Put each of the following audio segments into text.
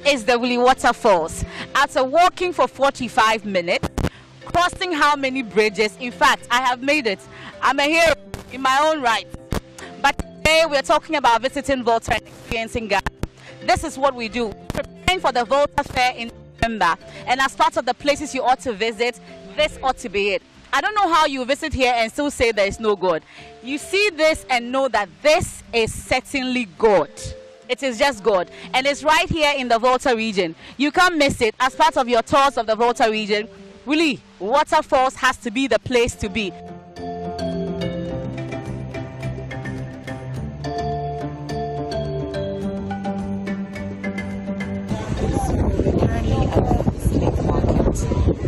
Is the Willie waterfalls. After walking for 45 minutes, crossing how many bridges? In fact, I have made it. I'm a hero in my own right. But today we're talking about visiting Volta and experiencing Ghana. This is what we do. Preparing for the Volta Fair in November. And as part of the places you ought to visit, this ought to be it. I don't know how you visit here and still say there is no God. You see this and know that this is certainly God. It is just God, and it's right here in the Volta region. You can't miss it. As part of your tours of the Volta region, Willie, waterfalls has to be the place to be. We're currently at the slave market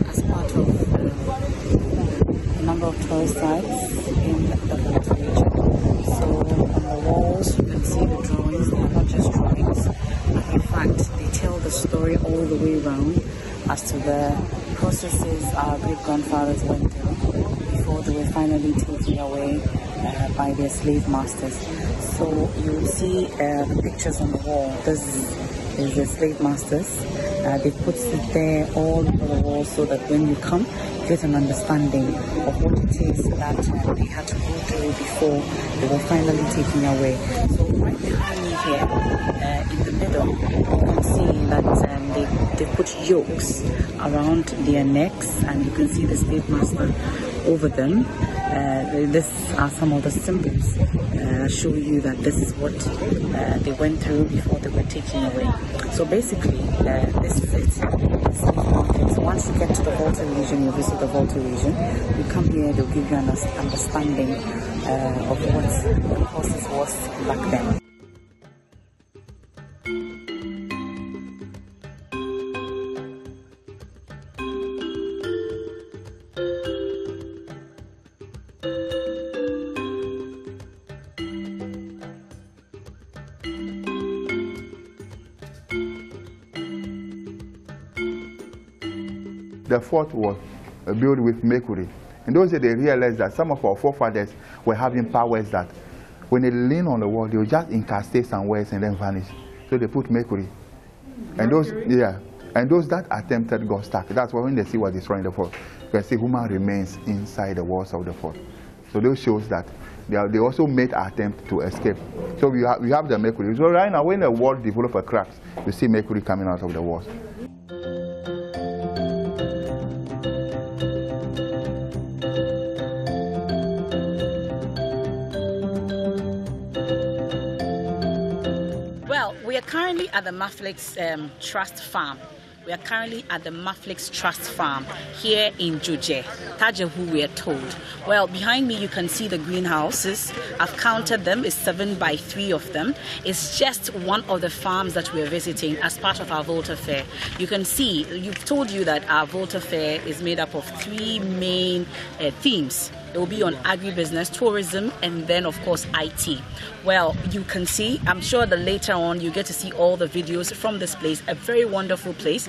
as part of a number of tourist sites in the Volta region. So on the walls you can see the drawings. They are not just drawings. In fact, they tell the story all the way around as to the processes our great-grandfathers went through before they were finally taken away by their slave masters. So you will see the pictures on the wall. This is the slave masters. They put it there all over the wall so that when you come, you get an understanding of what it is that they had to go through before they were finally taken away. So right behind me here, in the middle, you can see that they put yokes around their necks, and you can see the slave master over them. These are some of the symbols show you that this is what they went through before they were taken away. So basically, this is it. So once you get to the Volta region, you visit the Volta region, you come here, they'll give you an understanding of what the process was back then. The fort was built with mercury. In those days, they realized that some of our forefathers were having powers that when they lean on the wall, they would just incastate some words and then vanish. So they put mercury. And those that attempted got stuck. That's why when they see what destroying the fort, you can see human remains inside the walls of the fort. So those shows that they also made an attempt to escape. So we have the mercury. So right now, when the wall develops a cracks, you see mercury coming out of the walls. We are currently at the Maflex Trust Farm. We are currently at the Maflex Trust Farm here in Joje, Tajahu, we are told. Well, behind me you can see the greenhouses. I've counted them, it's 7 by 3 of them. It's just one of the farms that we're visiting as part of our Volta Fair. You can see, you've told you that our Volta Fair is made up of 3 main themes. It will be on agribusiness, tourism, and then of course IT. Well, you can see, I'm sure that later on you get to see all the videos from this place. A very wonderful place,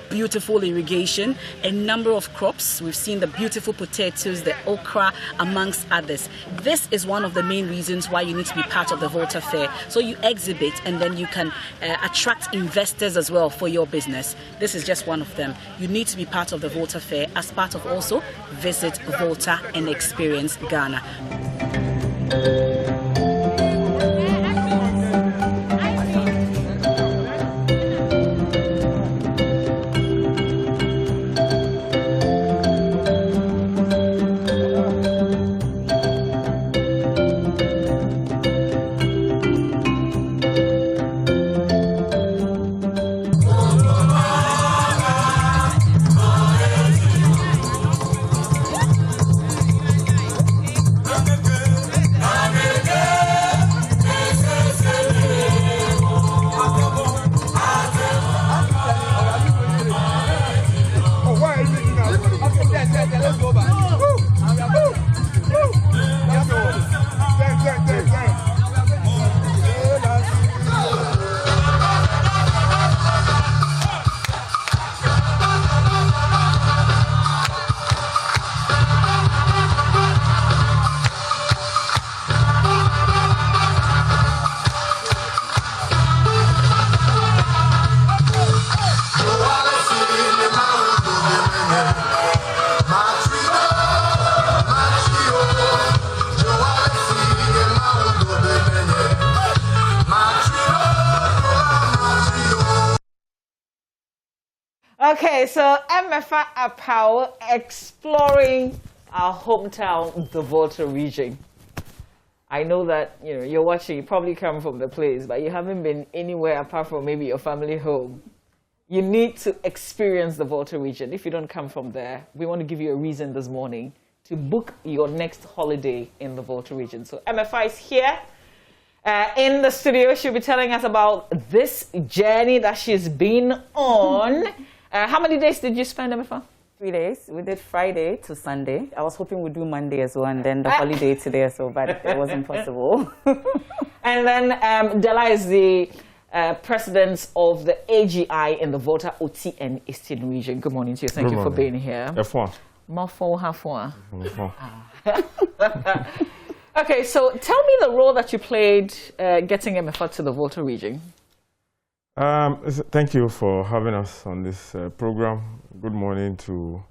beautiful irrigation, a number of crops. We've seen the beautiful potatoes, the okra, amongst others. This is one of the main reasons why you need to be part of the Volta Fair. So you exhibit and then you can attract investors as well for your business. This is just one of them. You need to be part of the Volta Fair as part of also visit Volta and experience Ghana. Okay, so MFA Apau exploring our hometown, the Volta region. I know that you're watching, you probably come from the place, but you haven't been anywhere apart from maybe your family home. You need to experience the Volta region. If you don't come from there, we want to give you a reason this morning to book your next holiday in the Volta region. So MFI is here in the studio. She'll be telling us about this journey that she's been on. How many days did you spend, MFA? 3 days. We did Friday to Sunday. I was hoping we'd do Monday as well, and then the holiday today as well, but it wasn't possible. And then Della is the president of the AGI in the Volta, OT and Eastern region. Good morning to you. Thank you for being here. Okay, so tell me the role that you played getting MFA to the Volta region. Thank you for having us on this program. Good morning to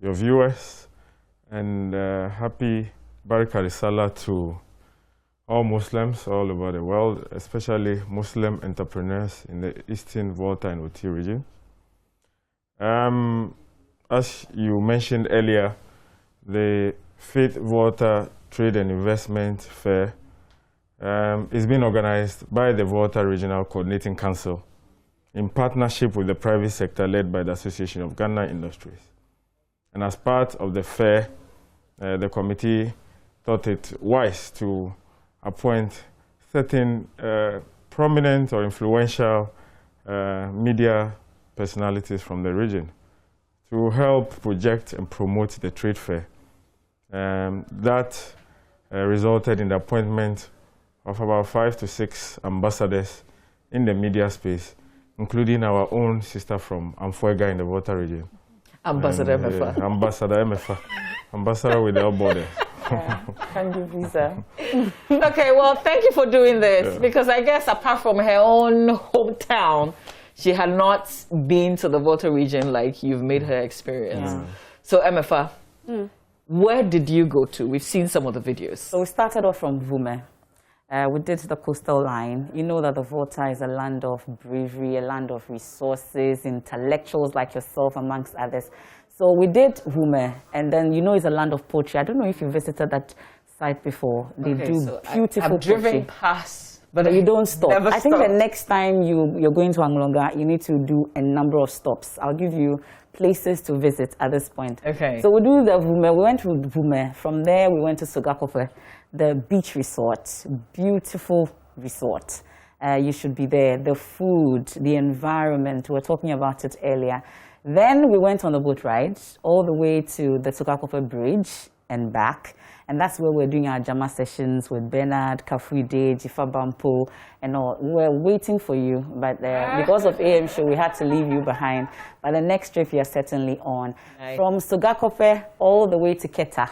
your viewers, and happy Barakah Salah to all Muslims all over the world, especially Muslim entrepreneurs in the Eastern Volta and OT region. As you mentioned earlier, the 5th Volta Trade and Investment Fair is being organized by the Volta Regional Coordinating Council in partnership with the private sector led by the Association of Ghana Industries. And as part of the fair, the committee thought it wise to appoint certain prominent or influential media personalities from the region to help project and promote the trade fair. That resulted in the appointment of about 5 to 6 ambassadors in the media space, including our own sister from Amfuega in the Volta region. Ambassador MFA. Ambassador MFA. Ambassador without borders. Can you visa? Okay, well, thank you for doing this, because I guess apart from her own hometown, she had not been to the Volta region like you've made her experience. Yeah. So MFA, where did you go to? We've seen some of the videos. So we started off from Vume. We did the coastal line. You know that the Volta is a land of bravery, a land of resources, intellectuals like yourself, amongst others. So we did Vume, and then it's a land of poetry. I don't know if you visited that site before. They do beautiful I've driven past, but you don't stop. I think stopped. the next time you're going to Anglonga, you need to do a number of stops. I'll give you places to visit at this point. Okay. So we do the Vume. We went to Vume. From there, we went to Sogakope, the beach resort, beautiful resort. You should be there. The food, the environment, we were talking about it earlier. Then we went on a boat ride all the way to the Sogakope Bridge and back. And that's where we're doing our Jama sessions with Bernard, Kafuide, Jifa Bampo, and all. We're waiting for you, but because of AM show, we had to leave you behind. But the next trip, you're certainly on. Right. From Sogakope all the way to Keta.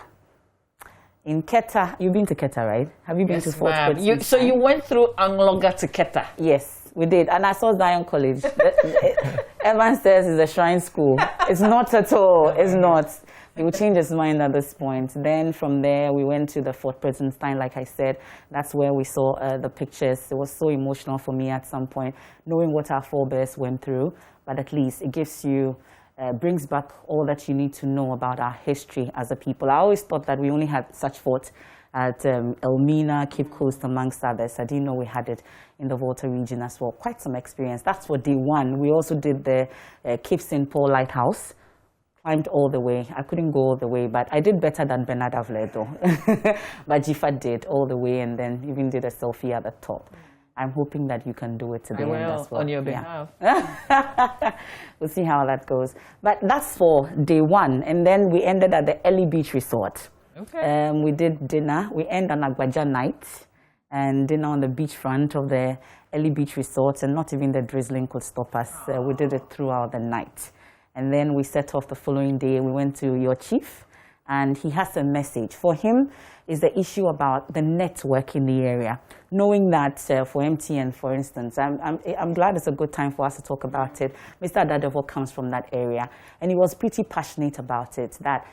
In Keta, you've been to Keta, right? Have you been to Fort Prinzenstein? So you went through Anglonga to Keta? Yes, we did. And I saw Zion College. Everyone says it's a shrine school. It's not at all. It's not. He will change his mind at this point. Then from there, we went to the Fort Prinzenstein, like I said. That's where we saw the pictures. It was so emotional for me at some point, knowing what our forebears went through. But at least it gives you, brings back all that you need to know about our history as a people. I always thought that we only had such forts at Elmina, Cape Coast, amongst others. I didn't know we had it in the Volta region as well. Quite some experience. That's for day one. We also did the Cape St. Paul Lighthouse. Climbed all the way. I couldn't go all the way, but I did better than Bernard Avledo. But Jifa did all the way, and then even did a selfie at the top. I'm hoping that you can do it today as well. On your behalf. We'll see how that goes. But that's for day one, and then we ended at the Ellie Beach Resort. Okay. We did dinner. We ended on Agbaja night, and dinner on the beachfront of the Ellie Beach Resort, and not even the drizzling could stop us. We did it throughout the night. And then we set off the following day. We went to your chief, and he has a message. For him, is the issue about the network in the area. Knowing that for MTN, for instance, I'm glad it's a good time for us to talk about it. Mr. Dadevo comes from that area, and he was pretty passionate about it, that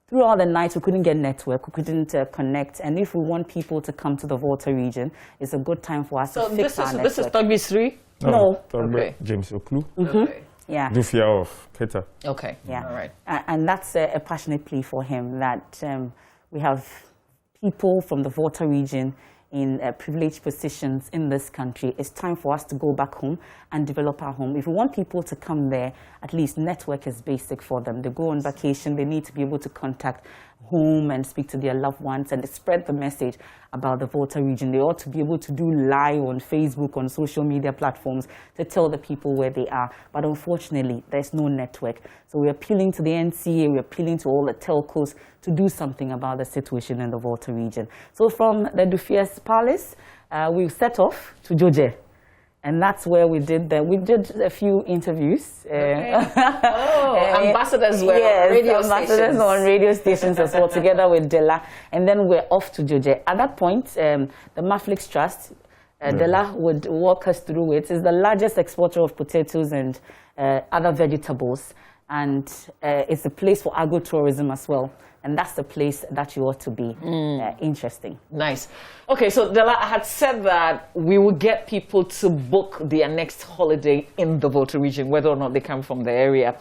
throughout the night we couldn't get network, we couldn't connect, and if we want people to come to the Volta region, it's a good time for us to fix our network. So this is Togbi 3? No. Okay. James Oklu. Mm-hmm. Okay. Dufia of Keta. Okay. Yeah. All right. And that's a passionate plea for him that we have people from the Volta region in privileged positions in this country. It's time for us to go back home and develop our home. If we want people to come there, at least network is basic for them. They go on vacation, they need to be able to contact home and speak to their loved ones and spread the message about the Volta region. They ought to be able to do live on Facebook, on social media platforms to tell the people where they are. But unfortunately, there's no network. So we're appealing to the NCA, we're appealing to all the telcos to do something about the situation in the Volta region. So from the Dufia's Palace, we set off to Joje. And that's where we did a few interviews. Ambassadors were yes, on radio ambassadors stations. on radio stations as well, together with Dela. And then we're off to Joje. At that point, the Maflex Trust, Dela would walk us through it. It's the largest exporter of potatoes and other vegetables. And it's a place for agro-tourism as well. And that's the place that you ought to be. Interesting. Nice. Okay, so Dela had said that we will get people to book their next holiday in the Volta region, whether or not they come from the area.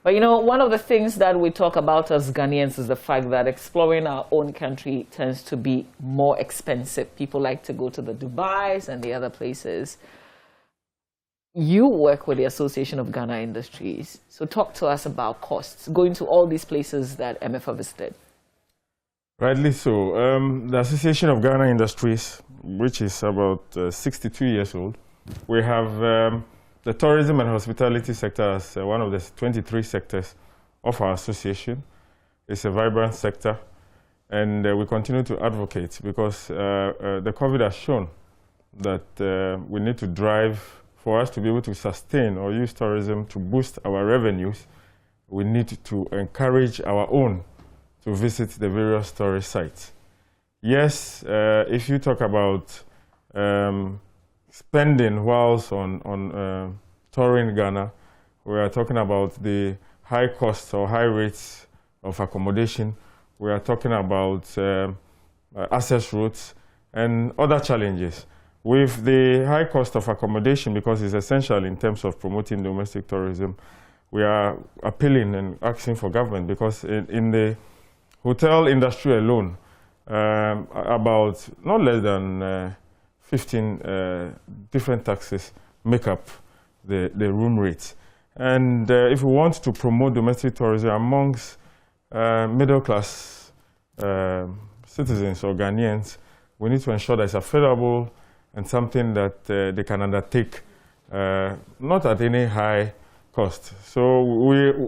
But you know, one of the things that we talk about as Ghanaians is the fact that exploring our own country tends to be more expensive. People like to go to the Dubais and the other places. You work with the Association of Ghana Industries, so talk to us about costs, going to all these places that MFA visited. Rightly so. The Association of Ghana Industries, which is about 62 years old, we have the tourism and hospitality sector as one of the 23 sectors of our association. It's a vibrant sector, and we continue to advocate because the COVID has shown that we need to drive. For us to be able to sustain or use tourism to boost our revenues, we need to encourage our own to visit the various tourist sites. Yes, if you talk about spending whilst on touring Ghana, we are talking about the high costs or high rates of accommodation. We are talking about access routes and other challenges. With the high cost of accommodation, because it's essential in terms of promoting domestic tourism, we are appealing and asking for government, because in the hotel industry alone, about not less than 15 different taxes make up the room rates. And if we want to promote domestic tourism amongst middle-class citizens or Ghanaians, we need to ensure that it's affordable and something that they can undertake, not at any high cost. So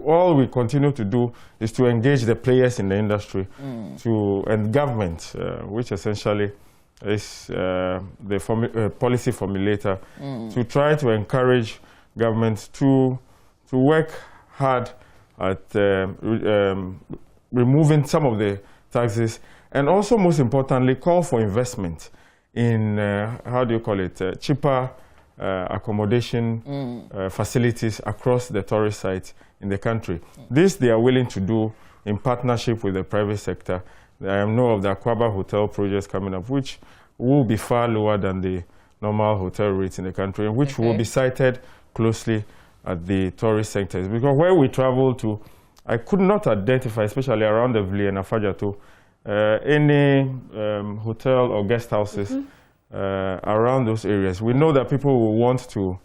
all we continue to do is to engage the players in the industry and government, which essentially is the policy formulator, to try to encourage government to work hard at removing some of the taxes, and also, most importantly, call for investment in, cheaper accommodation facilities across the tourist sites in the country. This they are willing to do in partnership with the private sector. I know of the Akwaba hotel projects coming up, which will be far lower than the normal hotel rates in the country, and which will be sited closely at the tourist sectors. Because where we travel to, I could not identify, especially around the Willie and Afajato, any hotel or guest houses around those areas. We know that people will want to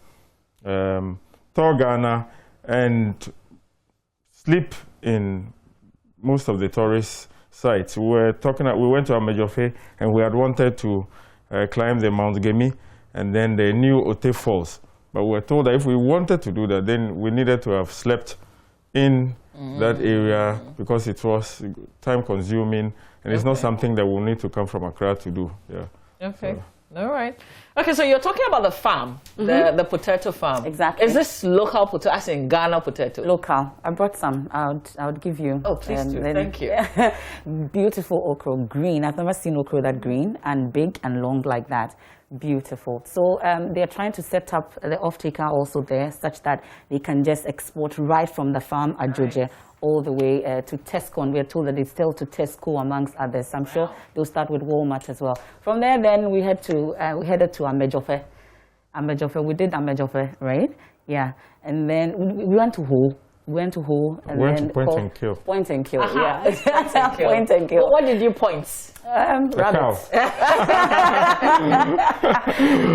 tour Ghana and sleep in most of the tourist sites. We went to Amejofe, and we had wanted to climb the Mount Gemi and then the new Ote Falls. But we were told that if we wanted to do that, then we needed to have slept in that area, because it was time consuming, and it's not something that will need to come from Accra to do. Okay. All right. Okay, so you're talking about the farm, the potato farm. Exactly. Is this local potato, as in Ghana potato? Local. I brought some. I would give you. Oh, please do. Thank you. Beautiful okra, green. I've never seen okra that green and big and long like that. Beautiful. So they're trying to set up the off-taker also there, such that they can just export right from the farm at Joje all the way to Tesco. And we're told that they sell to Tesco amongst others. I'm sure they'll start with Walmart as well. From there, then we headed to Amejofe. We did Amejofe, right? Yeah, and then we went to Ho. And Went then to point and kill. Point and kill. Aha, Yeah. point and kill. Point and kill. What did you point? Rabbits.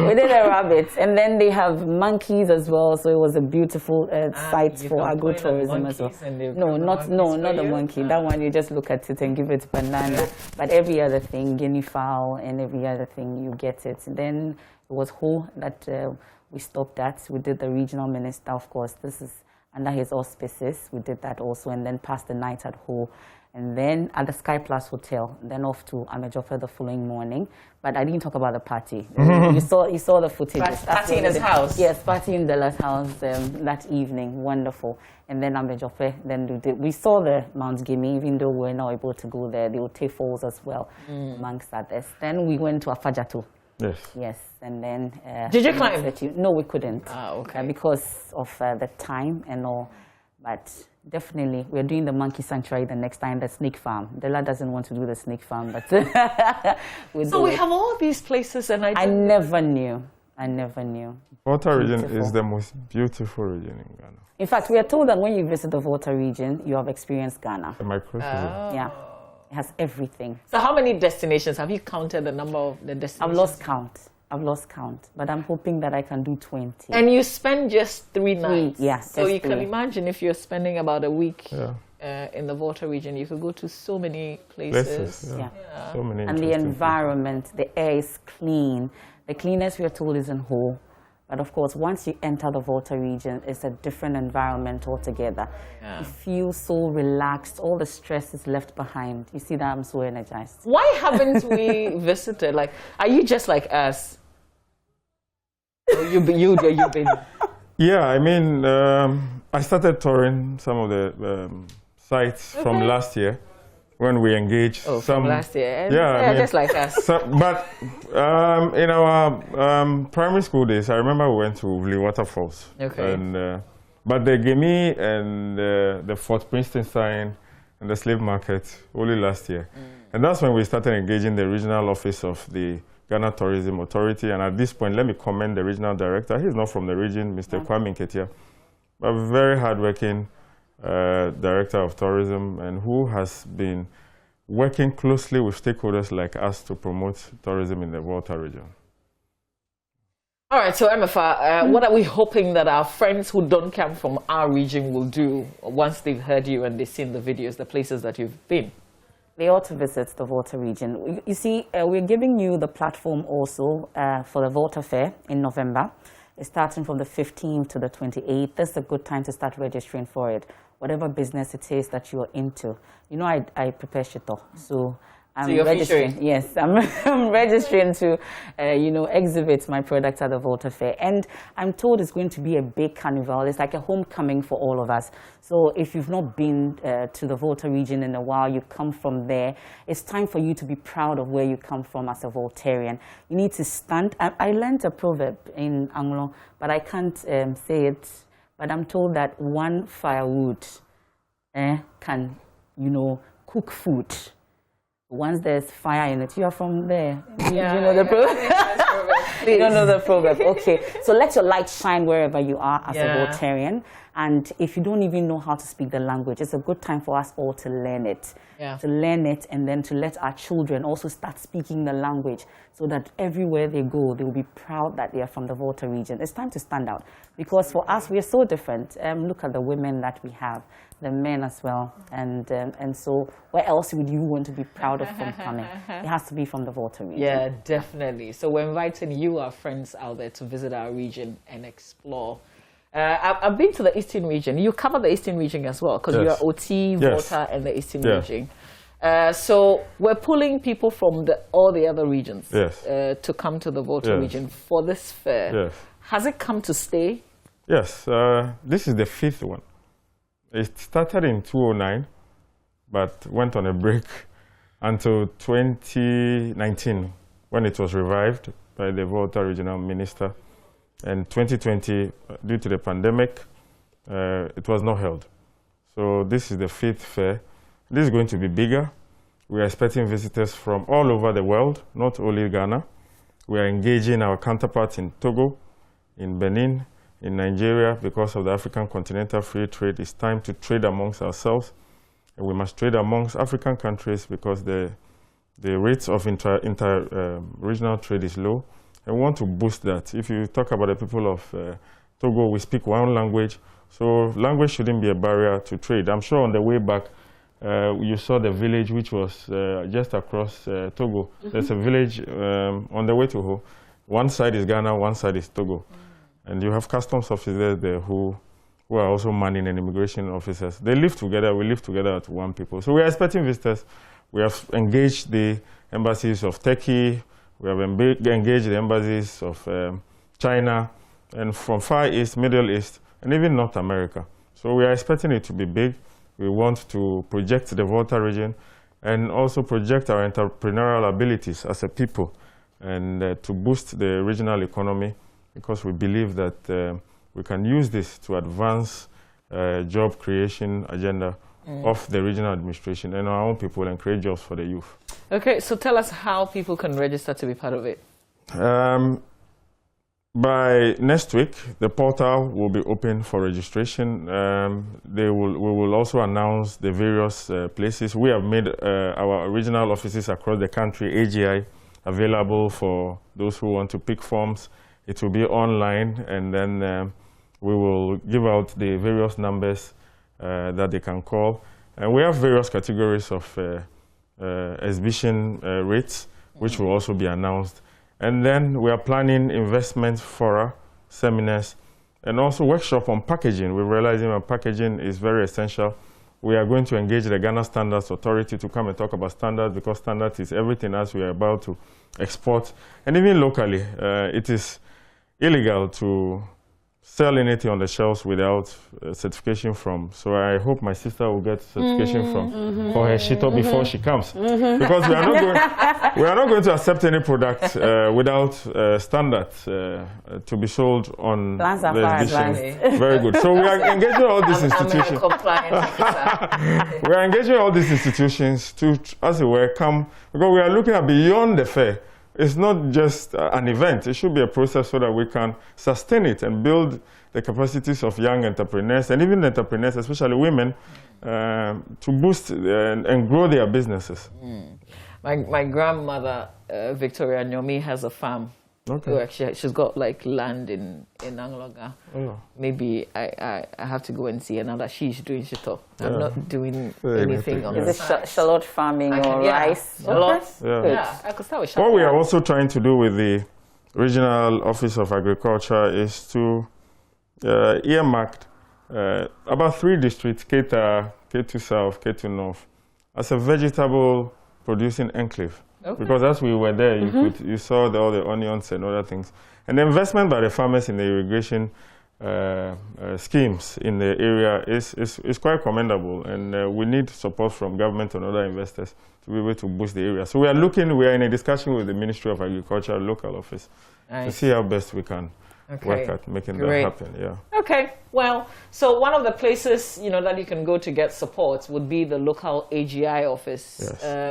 We did a rabbit, and then they have monkeys as well. So it was a beautiful site for agro-tourism as well. No, not the monkey. That one you just look at it and give it banana. But every other thing, guinea fowl, and every other thing you get it. Then it was Ho that we stopped at. We did the regional minister, of course. This is under his auspices. We did that also, and then passed the night at Ho. And then at the Sky Plus Hotel, then off to Amejope the following morning. But I didn't talk about the party. You saw the footage. Party in his house? Yes, party in Della's house that evening. Wonderful. And then Amejope, then we saw the Mount Gimi, even though we were not able to go there. The Ote Falls as well, amongst others. Then we went to Afajatu. Yes. Yes, and then... Did you climb? No, we couldn't. Ah, okay. Because of the time and all. But definitely, we're doing the monkey sanctuary the next time, the snake farm. Della doesn't want to do the snake farm, but So we have all these places, and I never knew. Volta region is the most beautiful region in Ghana. In fact, we are told that when you visit the Volta region, you have experienced Ghana. The microcosm. Yeah, it has everything. So how many destinations? Have you counted the number of the destinations? I've lost count, but I'm hoping that I can do 20. And you spend just 3 nights? Yes. So you can imagine if you're spending about a week in the Volta region, you could go to so many places. Yeah. So many. And the environment, the air is clean. The cleanest we are told is in Ho. But of course, once you enter the Volta region, it's a different environment altogether. Yeah. You feel so relaxed. All the stress is left behind. You see that I'm so energized. Why haven't we visited? Like, are you just like us? You've been. Yeah, I mean, I started touring some of the sites from last year when we engaged. Oh, some from last year. Yeah, I mean, just like us. But in our primary school days, I remember we went to Willie waterfalls. Okay. And but the Gimi and the Fort Prinzenstein and the slave market only last year. And that's when we started engaging the regional office of the Ghana Tourism Authority. And at this point, let me commend the regional director. He's not from the region, Mr. Kwame Nketia, but very hardworking director of tourism, and who has been working closely with stakeholders like us to promote tourism in the Volta region. All right, so MFA, what are we hoping that our friends who don't come from our region will do once they've heard you and they've seen the videos, the places that you've been? They ought to visit the Volta region. You see, we're giving you the platform also for the Volta Fair in November. It's starting from the 15th to the 28th. That's a good time to start registering for it. Whatever business it is that you're into. You know, I prepare shito, so I'm registering. Featuring. Yes, I'm registering to, exhibit my products at the Volta Fair. And I'm told it's going to be a big carnival. It's like a homecoming for all of us. So if you've not been to the Volta region in a while, you come from there, it's time for you to be proud of where you come from as a Voltarian. You need to stand. I learned a proverb in Anglo, but I can't say it. But I'm told that one firewood can, cook food. Once there's fire in it, you are from there. You know the proverb? You don't know the proverb. Okay. So let your light shine wherever you are as a Voltarian. And if you don't even know how to speak the language, it's a good time for us all to learn it. Yeah. To learn it, and then to let our children also start speaking the language, so that everywhere they go, they will be proud that they are from the Volta region. It's time to stand out, because for us, we are so different. Look at the women that we have, the men as well. And so where else would you want to be proud of from coming? It has to be from the Volta region. Yeah, definitely. So we're inviting you, our friends out there, to visit our region and explore. I've been to the Eastern region. You cover the Eastern region as well, because you are OT, Volta, and the Eastern region. So we're pulling people from all the other regions to come to the Volta region for this fair. Yes. Has it come to stay? Yes. This is the 5th one. It started in 2009, but went on a break until 2019, when it was revived by the Volta regional minister. And 2020, due to the pandemic, it was not held. So this is the 5th fair. This is going to be bigger. We are expecting visitors from all over the world, not only Ghana. We are engaging our counterparts in Togo, in Benin, in Nigeria, because of the African Continental Free Trade, it's time to trade amongst ourselves. And we must trade amongst African countries because the rates of regional trade is low. And we want to boost that. If you talk about the people of Togo, we speak one language, so language shouldn't be a barrier to trade. I'm sure on the way back, you saw the village which was just across Togo. There's a village on the way to Ho. One side is Ghana, one side is Togo. And you have customs officers there who are also manning and immigration officers. They live together, we live together as one people. So we are expecting visitors. We have engaged the embassies of Turkey, we have engaged the embassies of China, and from Far East, Middle East, and even North America. So we are expecting it to be big. We want to project the Volta region and also project our entrepreneurial abilities as a people and to boost the regional economy, because we believe that we can use this to advance job creation agenda of the regional administration and our own people and create jobs for the youth. Okay, so tell us how people can register to be part of it. By next week, the portal will be open for registration. We will also announce the various places. We have made our regional offices across the country, AGI, available for those who want to pick forms. It will be online, and then we will give out the various numbers that they can call. And we have various categories of exhibition rates, which will also be announced. And then we are planning investment fora, seminars, and also workshop on packaging. We're realizing that packaging is very essential. We are going to engage the Ghana Standards Authority to come and talk about standards, because standards is everything as we are about to export. And even locally, it is illegal to sell anything on the shelves without certification from. So I hope my sister will get certification from for her shito before she comes, because we are not going to accept any product without standards to be sold on the exhibition. Very good. So we are engaging all these institutions. We are engaging all these institutions to, as it were, come, because we are looking at beyond the fair. It's not just an event. It should be a process so that we can sustain it and build the capacities of young entrepreneurs and even entrepreneurs, especially women, to boost and grow their businesses. My grandmother, Victoria Nyomi, has a farm. Okay. So actually, she's got like land in Angloga. Oh. Maybe I have to go and see another. She's doing shito. I'm not doing anything on the side. Is it shallot farming or rice? Shallot? Yeah. I could start with shallot. What we are also trying to do with the Regional Office of Agriculture is to earmark about 3 districts, Keita, K2 South, K2 North, as a vegetable producing enclave. Okay. Because as we were there, you saw all the onions and other things. And the investment by the farmers in the irrigation schemes in the area is quite commendable. And we need support from government and other investors to be able to boost the area. So we are in a discussion with the Ministry of Agriculture local office to see how best we can work at making that happen. Yeah. Okay. Well, so one of the places that you can go to get support would be the local AGI office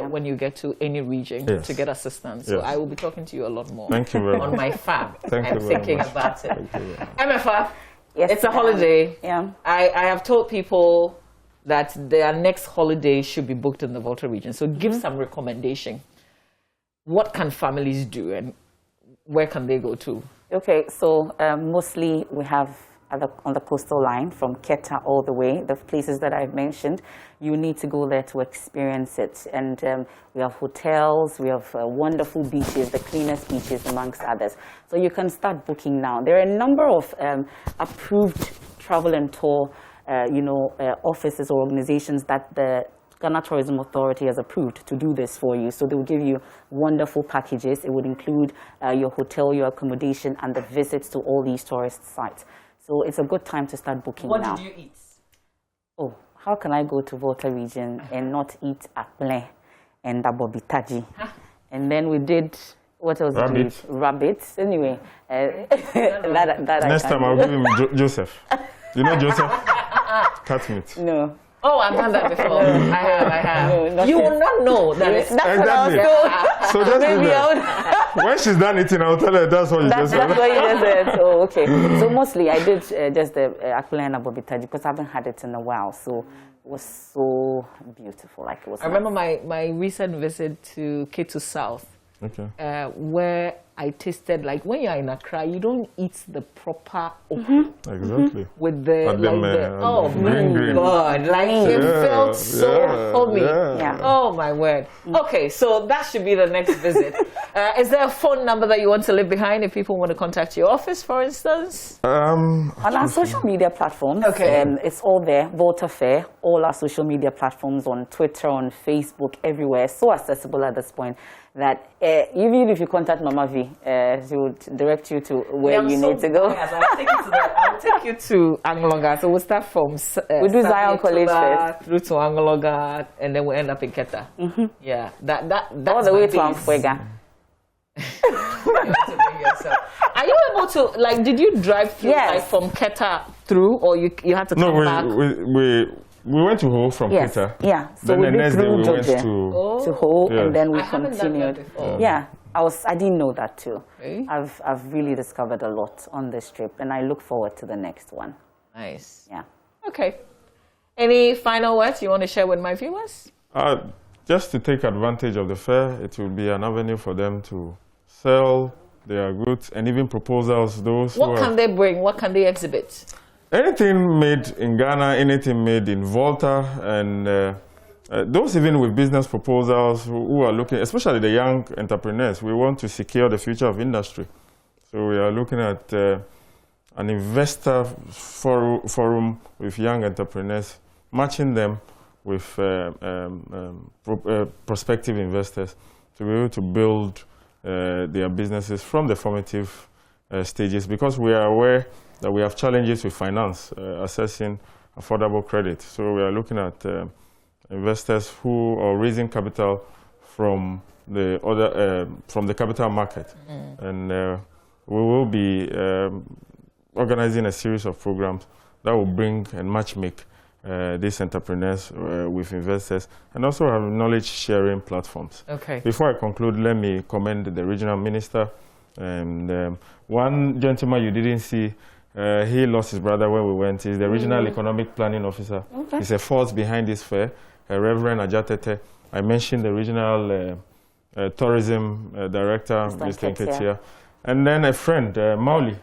when you get to any region to get assistance. So I will be talking to you a lot more. Thank you very on much. my farm. I'm thinking about it. MFA, yes, it's a holiday. Yeah. I have told people that their next holiday should be booked in the Volta region. So give some recommendation. What can families do and where can they go to? Okay, so mostly we have on the coastal line from Keta all the way, the places that I've mentioned. You need to go there to experience it. And we have hotels, we have wonderful beaches, the cleanest beaches amongst others. So you can start booking now. There are a number of approved travel and tour offices or organizations that the Ghana Tourism Authority has approved to do this for you. So they will give you wonderful packages. It would include your hotel, your accommodation, and the visits to all these tourist sites. So it's a good time to start booking now. What did you eat? Oh, how can I go to Volta region and not eat akple and abobitaji? And then we did, what else did we eat? Rabbits. Anyway, that next time I'll give him Joseph. You know Joseph? Cat meat. No. Oh, I've done that before. I have. No, you will not know that it's exactly. So just do that. When she's done eating, I'll tell her that's what you just said. That's what you just said. So, okay. So mostly I did just the Aquilina bobitaji because I haven't had it in a while. So it was so beautiful. Like it was. I remember my recent visit to Ketu South, where I tasted, like when you're in Accra, you don't eat the proper okra. Exactly. With the, oh my God, like it felt so homey. Oh my word. Okay, so that should be the next visit. Is there a phone number that you want to leave behind if people want to contact your office, for instance? On our social media platforms, it's all there, Volta Fair, all our social media platforms on Twitter, on Facebook, everywhere. So accessible at this point that even if you contact Mama V, she would direct you to where you need to go. I'll take you to Angloga. So we'll start from we do Zion College first, through to Angloga, and then we end up in Keta. Yeah, that's all the way to Amfuega. Are you able to, like, did you drive through like from Keta through, or you had to come back? We went to Ho from Keta. Yeah, so then we the did next day through we went Georgia to Ho, and then we continued. Yeah, I didn't know that too. I've really discovered a lot on this trip, and I look forward to the next one. Nice. Yeah. Okay. Any final words you want to share with my viewers? Just to take advantage of the fair, it will be an avenue for them to sell their goods and even proposals. What can they bring? What can they exhibit? Anything made in Ghana, anything made in Volta, and those even with business proposals who are looking, especially the young entrepreneurs, we want to secure the future of industry. So we are looking at an investor forum with young entrepreneurs, matching them with prospective investors to be able to build their businesses from the formative stages, because we are aware that we have challenges with finance, assessing affordable credit. So we are looking at investors who are raising capital from the capital market, and we will be organizing a series of programs that will bring and matchmake these entrepreneurs with investors, and also have knowledge sharing platforms. Okay. Before I conclude, let me commend the regional minister, and one gentleman you didn't see. He lost his brother when we went. He's the regional economic planning officer. He's a force behind this fair. Reverend Ajatete. I mentioned the regional tourism director, Mr. Nketia. And then a friend, Mauli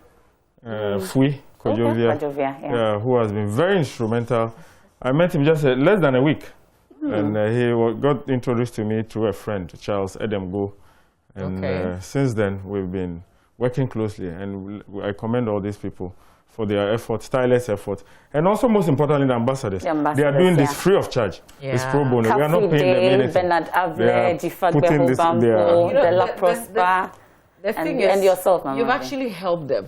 Fui Kojovia, who has been very instrumental. I met him just less than a week. And he got introduced to me through a friend, Charles Edemgo. And since then, we've been working closely, and I commend all these people for their efforts, tireless efforts, and also most importantly, the ambassadors. They are doing this free of charge. It's pro bono. We are not paying them anything. Bernard Avle, Jifagbe Hobambo, De La Prosper, and yourself, Mama. You've actually helped them.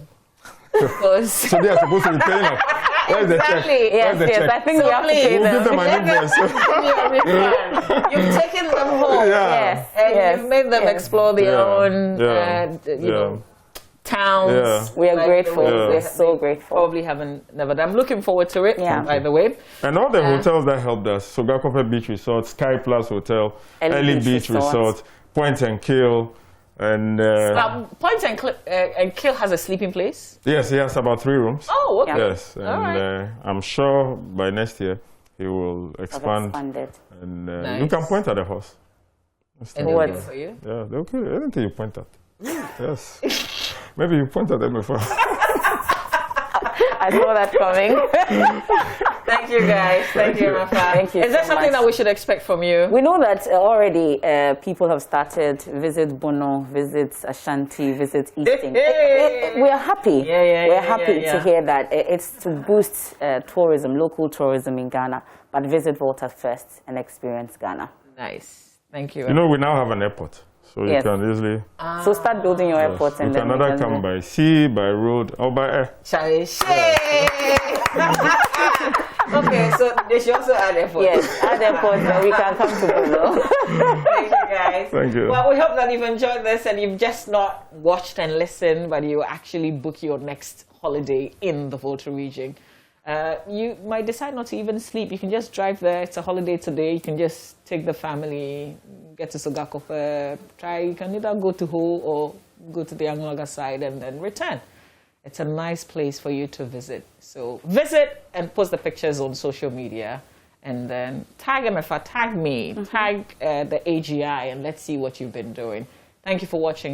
So they are supposed to be paying us. Where's the check? Yes, I think we have to pay them. Give them an invoice. You've taken them home. And you've made them explore their own, you know, towns. We are grateful. We're so grateful. Probably never done. I'm looking forward to it, by the way. And all the hotels that helped us, Sogakope Beach Resort, Sky Plus Hotel, Early Beach Resort, Point and Kill, and Point and Kill has a sleeping place? Yes, he has about 3 rooms. Oh, okay. Yes, and I'm sure by next year he will expand. And you can point at the horse. Anything for you? Yeah, okay. Anything you point at. Yes. Maybe you point at them before. I saw that coming. Thank you, guys. Thank you, Rafa. Thank you. Is there something that we should expect from you? We know that already people have started visit Bono, visit Ashanti, visit Easting. We are happy. We're happy to hear that. It's to boost tourism, local tourism in Ghana. But visit Volta first and experience Ghana. Nice. Thank you. You know, we now have an airport. So you can easily... So start building your airport, and then... You can either come by sea, by road, or by air. Okay, so they should also add airport. Yes, add airport, then we can come to Bono. Thank you, guys. Thank you. Well, we hope that you've enjoyed this and you've just not watched and listened, but you actually book your next holiday in the Volta region. You might decide not to even sleep. You can just drive there. It's a holiday today. You can just take the family, get to Sogakope, you can either go to Ho or go to the Anglaga side and then return. It's a nice place for you to visit. So visit and post the pictures on social media, and then tag MFA, tag me, tag the AGI, and let's see what you've been doing. Thank you for watching.